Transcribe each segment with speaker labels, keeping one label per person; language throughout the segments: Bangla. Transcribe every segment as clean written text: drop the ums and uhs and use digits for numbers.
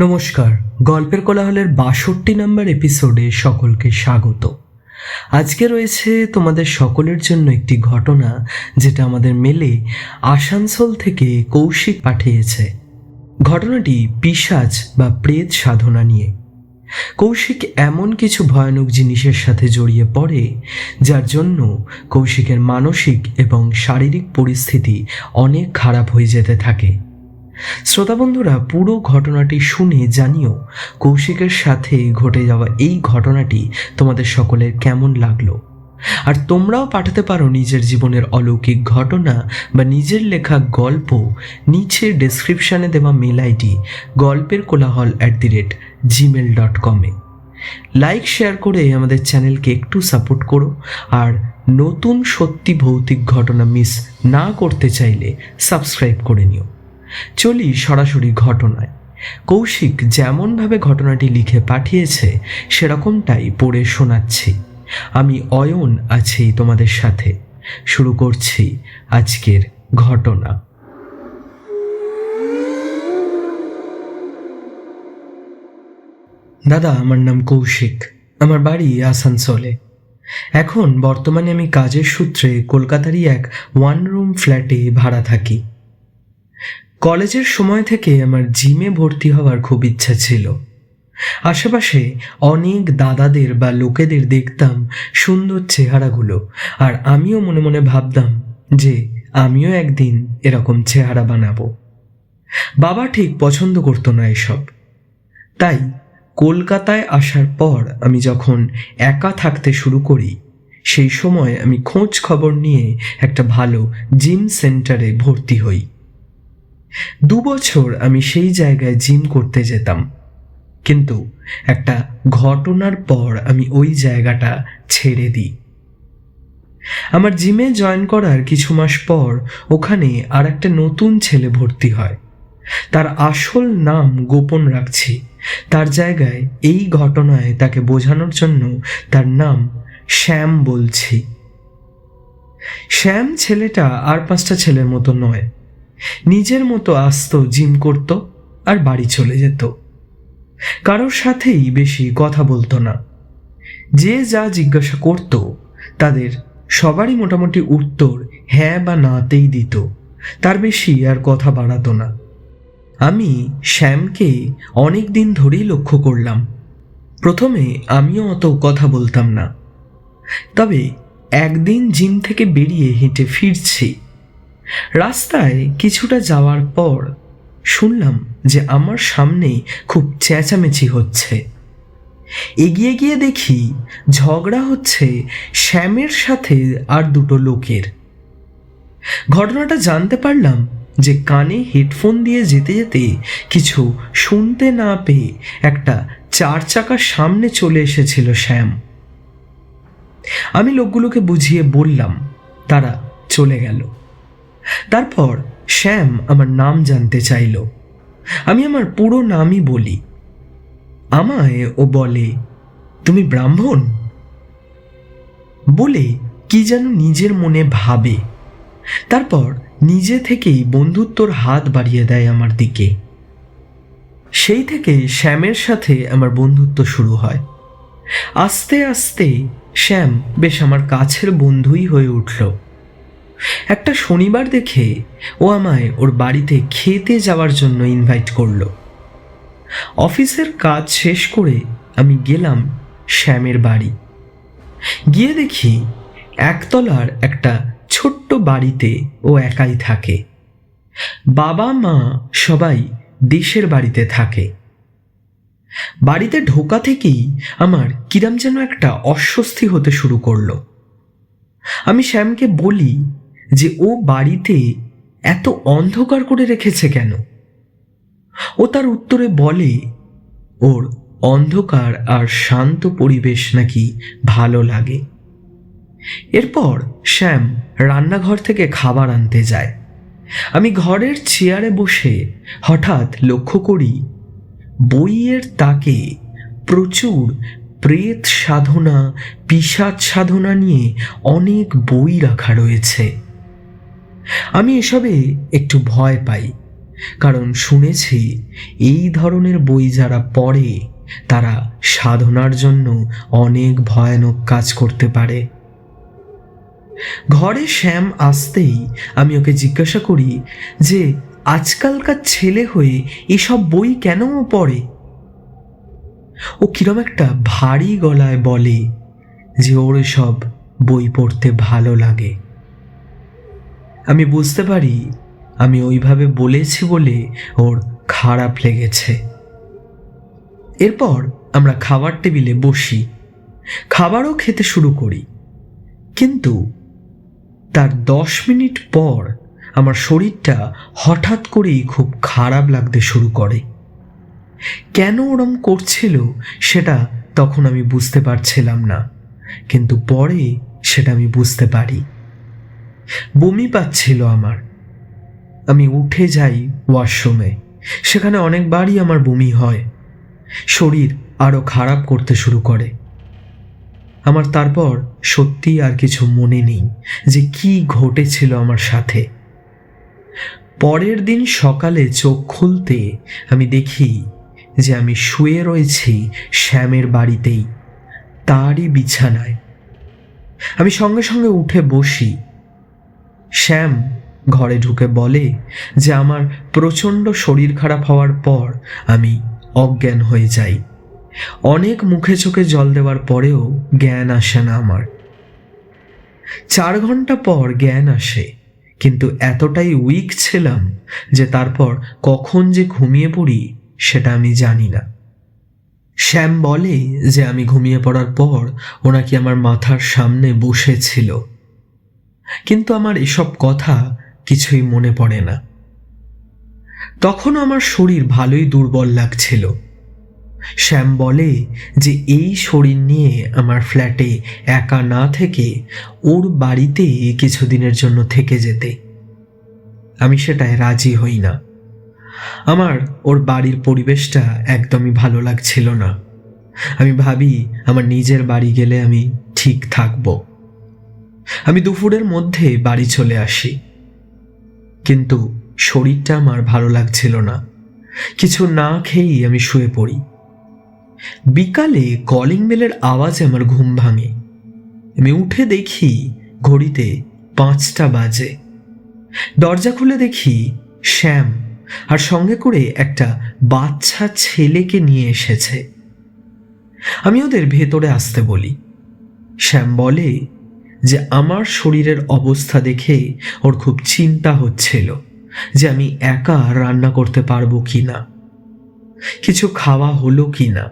Speaker 1: নমস্কার, গল্পের কোলাহলের ৬২ নম্বর এপিসোডে সকলকে স্বাগত। আজকে রয়েছে তোমাদের সকলের জন্য একটি ঘটনা, যেটা আমাদের মেলে আসানসোল থেকে কৌশিক পাঠিয়েছে। ঘটনাটি পিশাচ বা প্রেত সাধনা নিয়ে। কৌশিক এমন কিছু ভয়ানক জিনিসের সাথে জড়িয়ে পড়ে, যার জন্য কৌশিকের মানসিক এবং শারীরিক পরিস্থিতি অনেক খারাপ হয়ে যেতে থাকে। শ্রোতা বন্ধুরা, পুরো ঘটনাটি শুনে জানিও কৌশিকের সাথে ঘটে যাওয়া এই ঘটনাটি তোমাদের সকলের কেমন লাগলো। আর তোমরাও পাঠাতে পারো নিজের জীবনের অলৌকিক ঘটনা বা নিজের লেখা গল্প নিচের ডেসক্রিপশানে দেওয়া mail ID golperkolahol@gmail.com like share করে আমাদের চ্যানেলকে একটু সাপোর্ট করো। আর নতুন সত্যি ভৌতিক ঘটনা মিস না করতে চাইলে সাবস্ক্রাইব করে নিও। চলি সরাসরি ঘটনায়। কৌশিক যেমনভাবে ঘটনাটি লিখে পাঠিয়েছে সেরকমটাই পড়ে শোনাচ্ছি। আমি অয়ন আছি তোমাদের সাথে। শুরু করছি আজকের ঘটনা। দাদা, আমার নাম কৌশিক। আমার বাড়ি আসানসোলে। এখন বর্তমানে আমি কাজের সূত্রে কলকাতারই এক 1 রুম ফ্ল্যাটে ভাড়া থাকি। কলেজের সময় থেকে আমার জিমে ভর্তি হওয়ার খুব ইচ্ছা ছিল। আশেপাশে অনেক দাদাদের বা লোকেদের দেখতাম সুন্দর চেহারাগুলো, আর আমিও মনে মনে ভাবতাম যে আমিও একদিন এরকম চেহারা বানাবো। বাবা ঠিক পছন্দ করতো না এসব। তাই কলকাতায় আসার পর আমি যখন একা থাকতে শুরু করি, সেই সময় আমি খোঁজ খবর নিয়ে একটা ভালো জিম সেন্টারে ভর্তি হই। 2 বছর আমি সেই জায়গায় জিম করতে যেতাম, কিন্তু একটা ঘটনার পর আমি ওই জায়গাটা ছেড়ে দিই। আমার জিমে জয়েন করার কিছু মাস পর ওখানে আর একটা নতুন ছেলে ভর্তি হয়। তার আসল নাম গোপন রাখছি। তার জায়গায় এই ঘটনায় তাকে বোঝানোর জন্য তার নাম শ্যাম বলছি। শ্যাম ছেলেটা আর 5টা ছেলের মতো নয়। নিজের মতো আসতো, জিম করত আর বাড়ি চলে যেত। কারোর সাথেই বেশি কথা বলতো না। যে যা জিজ্ঞাসা করত তাদের সবারই মোটামুটি উত্তর হ্যাঁ বা নাতেই দিত। তার বেশি আর কথা বাড়াতো না। আমি শ্যামকে অনেক দিন ধরেই লক্ষ্য করলাম। প্রথমে আমিও অত কথা বলতাম না, তবে একদিন জিম থেকে বেরিয়ে হেঁটে ফিরছি। রাস্তায় কিছুটা যাওয়ার পর শুনলাম যে আমার সামনে খুব চেঁচামেচি হচ্ছে। এগিয়ে গিয়ে দেখি ঝগড়া হচ্ছে শ্যামের সাথে আর 2টো লোকের। ঘটনাটা জানতে পারলাম যে কানে হেডফোন দিয়ে যেতে যেতে কিছু শুনতে না পেয়ে একটা 4 চাকার সামনে চলে এসেছিল শ্যাম। আমি লোকগুলোকে বুঝিয়ে বললাম, তারা চলে গেল। তারপর শ্যাম আমার নাম জানতে চাইল। আমি আমার পুরো নামই বলি। আমায় ও বলে, তুমি ব্রাহ্মণ বলে কি যেন নিজের মনে ভাবে। তারপর নিজে থেকেই বন্ধুত্বর হাত বাড়িয়ে দেয় আমার দিকে। সেই থেকে শ্যামের সাথে আমার বন্ধুত্ব শুরু হয়। আস্তে আস্তে শ্যাম বেশ আমার কাছের বন্ধুই হয়ে উঠল। একটা শনিবার দেখে ও আমায় ওর বাড়িতে খেতে যাওয়ার জন্য ইনভাইট করলো। অফিসের কাজ শেষ করে আমি গেলাম শ্যামের বাড়ি। গিয়ে দেখি একতলার একটা ছোট্ট বাড়িতে ও একাই থাকে। বাবা মা সবাই দেশের বাড়িতে থাকে। বাড়িতে ঢোকা থেকেই আমার কিরম যেন একটা অস্বস্তি হতে শুরু করলো। আমি শ্যামকে বলি যে ও বাড়িতে এত অন্ধকার করে রেখেছে কেন। ও তার উত্তরে বলে ওর অন্ধকার আর শান্ত পরিবেশ নাকি ভালো লাগে। এরপর শ্যাম রান্নাঘর থেকে খাবার আনতে যায়। আমি ঘরের চেয়ারে বসে হঠাৎ লক্ষ্য করি বইয়ের তাকে প্রচুর প্রেত সাধনা, পিশাচ সাধনা নিয়ে অনেক বই রাখা রয়েছে। আমি এসবে একটু ভয় পাই, কারণ শুনেছি এই ধরনের বই যারা পড়ে তারা সাধনার জন্য অনেক ভয়ানক কাজ করতে পারে। ঘরে শ্যাম আসতেই আমি ওকে জিজ্ঞাসা করি যে আজকালকার ছেলে হয়ে এসব বই কেন পড়ে। ও কিরম একটা ভারী গলায় বলে যে ওর সব বই পড়তে ভালো লাগে। আমি বুঝতে পারি আমি ওইভাবে বলেছি বলে ওর খারাপ লেগেছে। এরপর আমরা খাবার টেবিলে বসি, খাবারও খেতে শুরু করি। কিন্তু তার 10 মিনিট পর আমার শরীরটা হঠাৎ করেই খুব খারাপ লাগতে শুরু করে। কেন ওরম করছিল সেটা তখন আমি বুঝতে পারছিলাম না, কিন্তু পরে সেটা আমি বুঝতে পারি। বমি পাচ্ছিল আমার। আমি উঠে যাই ওয়াশরুমে, সেখানে অনেকবারই আমার বমি হয়। শরীর আরো খারাপ করতে শুরু করে। আমার তারপর সত্যি আর কিছু মনে নেই যে কি ঘটেছিল আমার সাথে। পরের দিন সকালে চোখ খুলতে আমি দেখি যে আমি শুয়ে রয়েছি শ্যামের বাড়িতেই, তারই বিছানায়। আমি সঙ্গে সঙ্গে উঠে বসি। শ্যাম ঘরে ঢুকে বলে যে আমার প্রচণ্ড শরীর খারাপ হওয়ার পর আমি অজ্ঞান হয়ে যাই। অনেক মুখে চোখে জল দেওয়ার পরেও জ্ঞান আসে না আমার। 4 ঘন্টা পর জ্ঞান আসে, কিন্তু এতটাই উইক ছিলাম যে তারপর কখন যে ঘুমিয়ে পড়ি সেটা আমি জানি না। শ্যাম বলে যে আমি ঘুমিয়ে পড়ার পর ও নাকি আমার মাথার সামনে বসেছিল, কিন্তু আমার এসব কথা কিছুই মনে পড়ে না। তখন আমার শরীর ভালোই দুর্বল লাগছিল। শ্যাম বলে যে এই শরীর নিয়ে আমার ফ্ল্যাটে একা না থেকে ওর বাড়িতে কিছুদিনের জন্য থেকে যেতে। আমি সেটায় রাজি হই না। আমার ওর বাড়ির পরিবেশটা একদমই ভালো লাগছিল না। আমি ভাবি আমার নিজের বাড়ি গেলে আমি ঠিক থাকব। আমি দুপুরের মধ্যে বাড়ি চলে আসি, কিন্তু শরীরটা আমার ভালো লাগছিল না। কিছু না খেয়েই আমি শুয়ে পড়ি। বিকালে কলিং বেলের আওয়াজে আমার ঘুম ভাঙে। আমি উঠে দেখি ঘড়িতে 5টা বাজে। দরজা খুলে দেখি শ্যাম আর সঙ্গে করে একটা বাচ্চা ছেলেকে নিয়ে এসেছে। আমি ওদের ভেতরে আসতে বলি। শ্যাম বলে যে আমার শরীরের অবস্থা দেখে ওর খুব চিন্তা হচ্ছিল যে আমি একা রান্না করতে পারবো কিনা, কিছু খাওয়া হলো কিনা।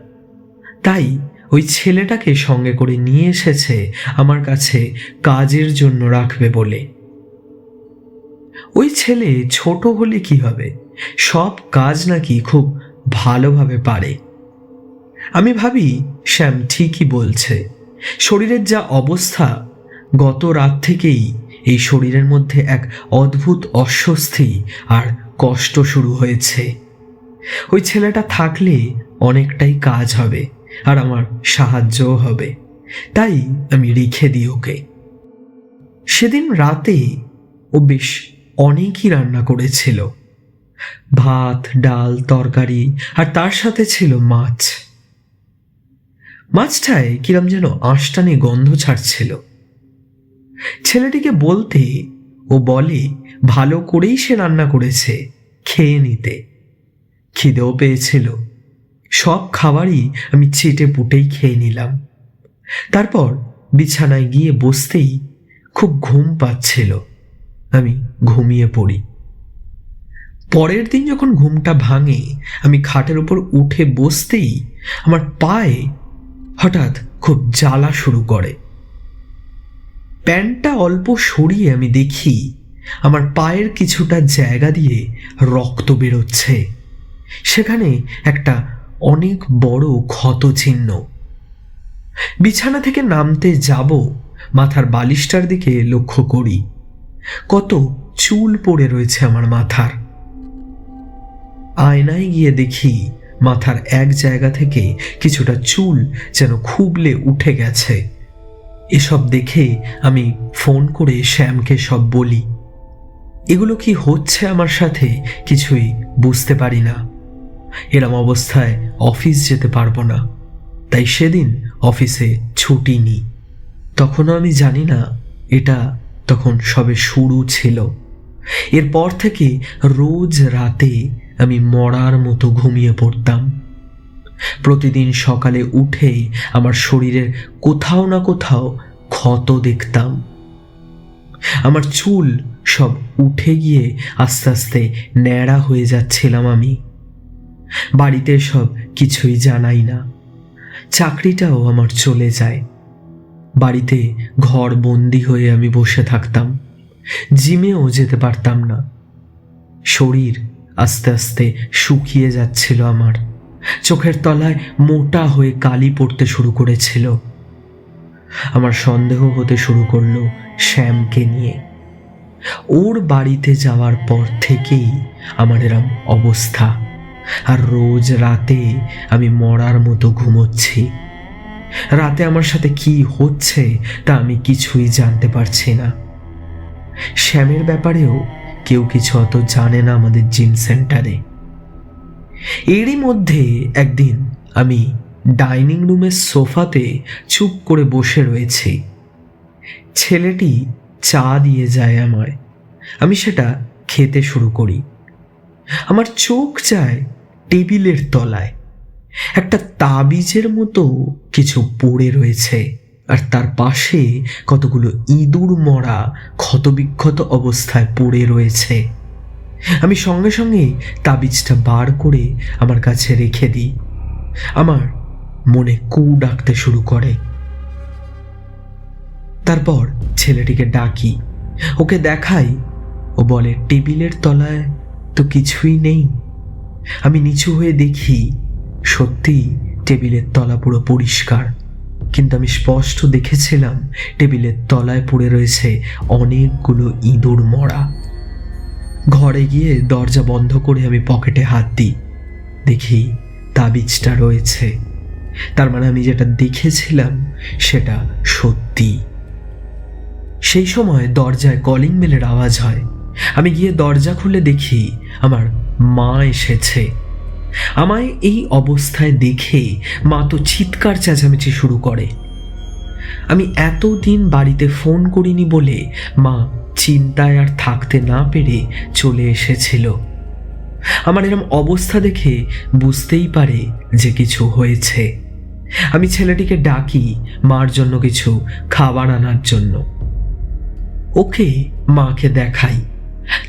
Speaker 1: তাই ওই ছেলেটাকে সঙ্গে করে নিয়ে এসেছে আমার কাছে কাজের জন্য রাখবে বলে। ওই ছেলে ছোট হলে কি হবে, সব কাজ নাকি খুব ভালোভাবে পারে। আমি ভাবি শ্যাম ঠিকই বলছে। শরীরের যা অবস্থা, গত রাত থেকেই এই শরীরের মধ্যে এক অদ্ভুত অস্বস্তি আর কষ্ট শুরু হয়েছে। ওই ছেলেটা থাকলে অনেকটাই কাজ হবে আর আমার সাহায্যও হবে, তাই আমি রেখে দিই ওকে। সেদিন রাতে ও বেশ অনেকই রান্না করেছিল, ভাত, ডাল, তরকারি, আর তার সাথে ছিল মাছ। মাছটায় কিরম যেন আঁশটানি গন্ধ ছাড়ছিল। ছেলেটিকে বলতে ও বলে ভালো করেই সে রান্না করেছে, খেয়ে নিতে। খিদেও পেয়েছিল। সব খাবারই আমি চেটে পুটেই খেয়ে নিলাম। তারপর বিছানায় গিয়ে বসতেই খুব ঘুম পাচ্ছিল। আমি ঘুমিয়ে পড়ি। পরের দিন যখন ঘুমটা ভাঙে, আমি খাটের উপর উঠে বসতেই আমার পায়ে হঠাৎ খুব জ্বালা শুরু করে। প্যান্টটা অল্প সরিয়ে আমি দেখি আমার পায়ের কিছুটা জায়গা দিয়ে রক্ত বেরোচ্ছে। সেখানে একটা অনেক বড় ক্ষত চিহ্ন। বিছানা থেকে নামতে যাব, মাথার বালিশটার দিকে লক্ষ্য করি কত চুল পড়ে রয়েছে আমার মাথার। আয়নায় গিয়ে দেখি মাথার এক জায়গা থেকে কিছুটা চুল যেন খুবলে উঠে গেছে। এসব দেখে আমি ফোন করে শ্যামকে সব বলি। এগুলো কি হচ্ছে আমার সাথে কিছুই বুঝতে পারি না। এরম অবস্থায় অফিস যেতে পারবো না, তাই সেদিন অফিসে ছুটি নিই। তখনও আমি জানি না এটা তখন সবে শুরু ছিল। এরপর থেকে রোজ রাতে আমি মরার মতো ঘুমিয়ে পড়তাম। প্রতিদিন সকালে উঠে আমার শরীরের কোথাও না কোথাও ক্ষত দেখতাম। আমার চুল সব উঠে গিয়ে আস্তে আস্তে ন্যাড়া হয়ে যাচ্ছিলাম আমি। বাড়িতে সব কিছুই জানাই না। চাকরিটাও আমার চলে যায়। বাড়িতে ঘর বন্দি হয়ে আমি বসে থাকতাম। জিমেও যেতে পারতাম না। শরীর আস্তে আস্তে শুকিয়ে যাচ্ছিল আমার। চোখের তলায় মোটা হয়ে কালি পড়তে শুরু করেছিল। আমার সন্দেহ হতে শুরু করলো শ্যামকে নিয়ে। ওর বাড়িতে যাওয়ার পর থেকেই আমার এরম অবস্থা। আর রোজ রাতে আমি মরার মতো ঘুমোচ্ছি। রাতে আমার সাথে কি হচ্ছে তা আমি কিছুই জানতে পারছি না। শ্যামের ব্যাপারেও কেউ কিছু অত জানে না আমাদের জিম সেন্টারে। এরই মধ্যে একদিন আমি ডাইনিং রুমের সোফাতে চুপ করে বসে রয়েছি। ছেলেটি চা দিয়ে যায় আমায়। আমি সেটা খেতে শুরু করি। আমার চোখ যায় টেবিলের তলায় একটা তাবিজের মতো কিছু পড়ে রয়েছে, আর তার পাশে কতগুলো ইঁদুর মরা ক্ষতবিক্ষত অবস্থায় পড়ে রয়েছে। আমি সঙ্গে সঙ্গে তাবিজটা বার করে আমার কাছে রেখে দিই। আমার মনে কু ডাকতে শুরু করে। তারপর ছেলেটিকে ডাকি, ওকে দেখাই। ও বলে, টেবিলের তলায় তো কিছুই নেই। আমি নিচু হয়ে দেখি, সত্যি টেবিলের তলা পুরো পরিষ্কার, কিন্তু আমি স্পষ্ট দেখেছিলাম টেবিলের তলায় পড়ে রয়েছে অনেকগুলো ইঁদুর মরা। ঘরে গিয়ে দরজা বন্ধ করে আমি পকেটে হাত দিই। দেখি তাবিজটা রয়েছে। তার মানে আমি যেটা দেখেছিলাম সেটা সত্যি। সেই সময় দরজায় কলিং বেলের আওয়াজ হয়। আমি গিয়ে দরজা খুলে দেখি আমার মা এসেছে। আমায় এই অবস্থায় দেখে মা তো চিৎকার চেঁচামেচি শুরু করে। আমি এতদিন বাড়িতে ফোন করিনি বলে মা চিন্তায় আর থাকতে না পেরে চলে এসেছিল। আমার এরম অবস্থা দেখে বুঝতেই পারে যে কিছু হয়েছে। আমি ছেলেটিকে ডাকি মার জন্য কিছু খাবার আনার জন্য। ওকে মাকে দেখাই।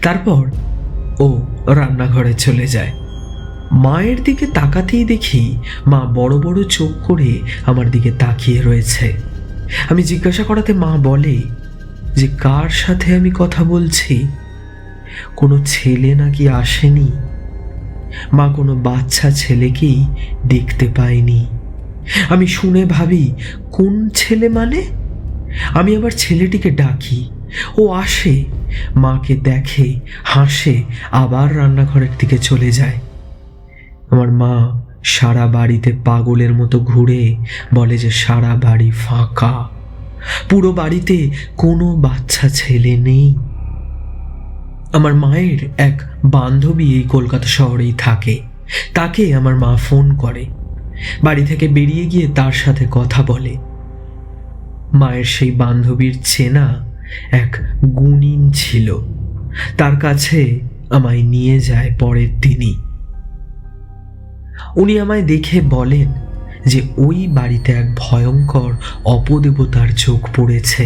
Speaker 1: তারপর ও রান্নাঘরে চলে যায়। মায়ের দিকে তাকাতেই দেখি মা বড় বড় চোখ করে আমার দিকে তাকিয়ে রয়েছে। আমি জিজ্ঞাসা করাতে মা বলে যে কার সাথে আমি কথা বলছি, কোনো ছেলে নাকি আসেনি। মা কোনো বাচ্চা ছেলেকেই দেখতে পায়নি। আমি শুনে ভাবি কোন ছেলে মানে? আমি আবার ছেলেটিকে ডাকি, ও আসে, মাকে দেখে, হাসে, আবার রান্নাঘরের দিকে চলে যায়। আমার মা সারা বাড়িতে পাগলের মতো ঘুরে বলে যে সারা বাড়ি ফাঁকা, পুরো বাড়িতে কোনো বাচ্চা ছেলে নেই। আমার মায়ের এক বান্ধবী এই কলকাতা শহরেই থাকে। তাকে আমার মা ফোন করে। বাড়ি থেকে বেরিয়ে গিয়ে তার সাথে কথা বলে। মায়ের সেই বান্ধবীর চেনা এক গুণিন ছিল। তার কাছে আমায় নিয়ে যায় পরের দিনই। উনি আমায় দেখে বলেন যে ওই বাড়িতে এক ভয়ঙ্কর অপদেবতার চোখ পড়েছে।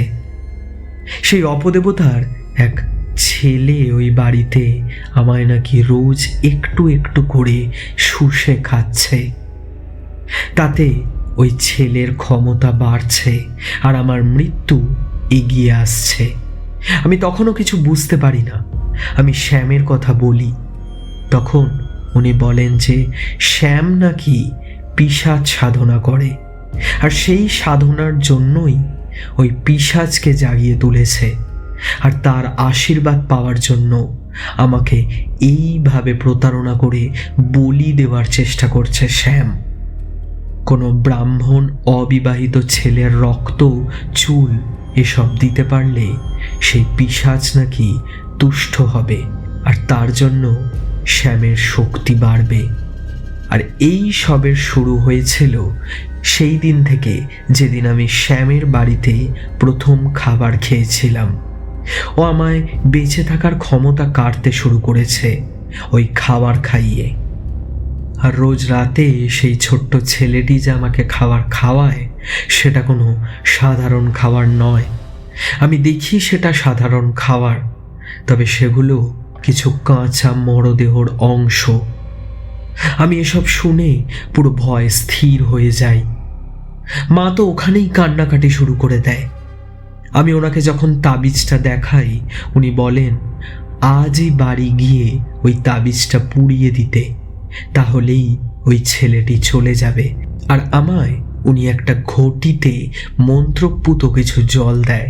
Speaker 1: সেই অপদেবতার এক ছেলে ওই বাড়িতে আমায় নাকি রোজ একটু একটু করে শুষে খাচ্ছে। তাতে ওই ছেলের ক্ষমতা বাড়ছে আর আমার মৃত্যু এগিয়ে আসছে। আমি তখনও কিছু বুঝতে পারি না। আমি শ্যামের কথা বলি। তখন উনি বলেন যে শ্যাম নাকি পিশাচ সাধনা করে, আর সেই সাধনার জন্যই ওই পিশাচকে জাগিয়ে তুলেছে। আর তার আশীর্বাদ পাওয়ার জন্য আমাকে এইভাবে প্রতারণা করে বলি দেওয়ার চেষ্টা করছে শ্যাম। কোনো ব্রাহ্মণ অবিবাহিত ছেলের রক্ত, চুল এসব দিতে পারলে সেই পিশাচ নাকি তুষ্ট হবে আর তার জন্য শ্যামের শক্তি বাড়বে। আর এই সবের শুরু হয়েছিল সেই দিন থেকে যেদিন আমি শ্যামের বাড়িতে প্রথম খাবার খেয়েছিলাম। ও আমায় বেঁচে থাকার ক্ষমতা কাটতে শুরু করেছে ওই খাবার খাইয়ে। আর রোজ রাতে সেই ছোট্ট ছেলেটি যে আমাকে খাবার খাওয়ায় সেটা কোনো সাধারণ খাবার নয়। আমি দেখি সেটা সাধারণ খাবার, তবে সেগুলো কিছু কাঁচা মরদেহর অংশ। আমি এসব শুনে পুরো ভয় স্থির হয়ে যাই। মা তো ওখানেই কান্নাকাটি শুরু করে দেয়। আমি ওনাকে যখন তাবিজটা দেখাই উনি বলেন আজই বাড়ি গিয়ে ওই তাবিজটা পুড়িয়ে দিতে, তাহলেই ওই ছেলেটি চলে যাবে। আর আমায় উনি একটা ঘটিতে মন্ত্রপুত কিছু জল দেয়,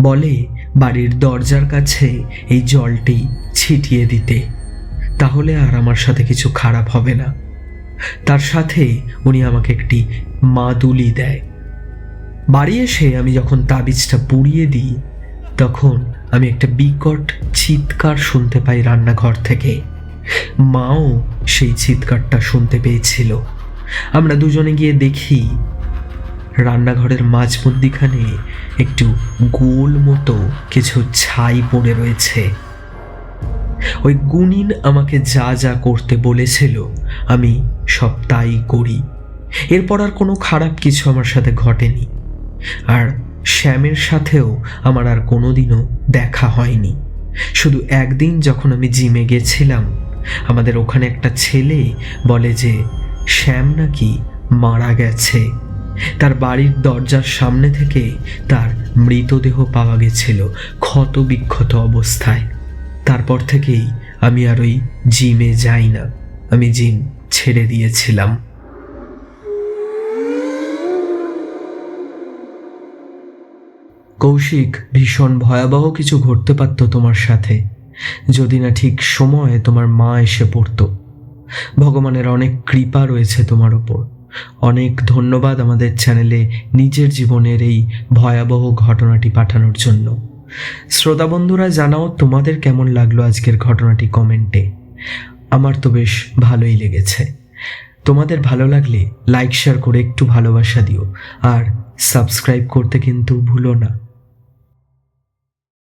Speaker 1: বলে বাড়ির দরজার কাছে এই জলটি ছিটিয়ে দিতে, তাহলে আর আমার সাথে কিছু খারাপ হবে না। তার সাথে উনি আমাকে একটি মাদুলি দেয়। বাড়ি এসে আমি যখন তাবিজটা পুড়িয়ে দিই তখন আমি একটা বিকট চিৎকার শুনতে পাই রান্নাঘর থেকে। মাও সেই চিৎকারটা শুনতে পেয়েছিল। আমরা দুজনে গিয়ে দেখি রান্নাঘরের মাঝমধ্যিখানে একটু গোল মতো কিছু ছাই পড়ে রয়েছে। ওই গুণিন আমাকে যা যা করতে বলেছিল আমি সব তাই করি। এরপর আর কোনো খারাপ কিছু আমার সাথে ঘটেনি। আর শ্যামের সাথেও আমার আর কোনোদিনও দেখা হয়নি। শুধু একদিন যখন আমি জিমে গেছিলাম, আমাদের ওখানে একটা ছেলে বলে যে শ্যাম নাকি মারা গেছে। তার বাড়ির দরজার সামনে থেকে তার মৃতদেহ পাওয়া গেছিল ক্ষত বিক্ষত অবস্থায়। তারপর থেকেই আমি আর ওই জিমে যাই না, আমি জিম ছেড়ে দিয়েছিলাম। কৌশিক, ভীষণ ভয়াবহ কিছু ঘটতে পারত তোমার সাথে যদি না ঠিক সময়ে তোমার মা এসে পড়তো। ভগবানের অনেক কৃপা রয়েছে তোমার ওপর। অনেক ধন্যবাদ আমাদের চ্যানেলে নিজের জীবনের এই ভয়াবহ ঘটনাটি পাঠানোর জন্য। শ্রোতা বন্ধুরা, জানাও তোমাদের কেমন লাগলো আজকের ঘটনাটি কমেন্টে। আমার তো বেশ ভালোই লেগেছে। তোমাদের ভালো লাগলে লাইক শেয়ার করে একটু ভালোবাসা দিও, আর সাবস্ক্রাইব করতে কিন্তু ভুলো না।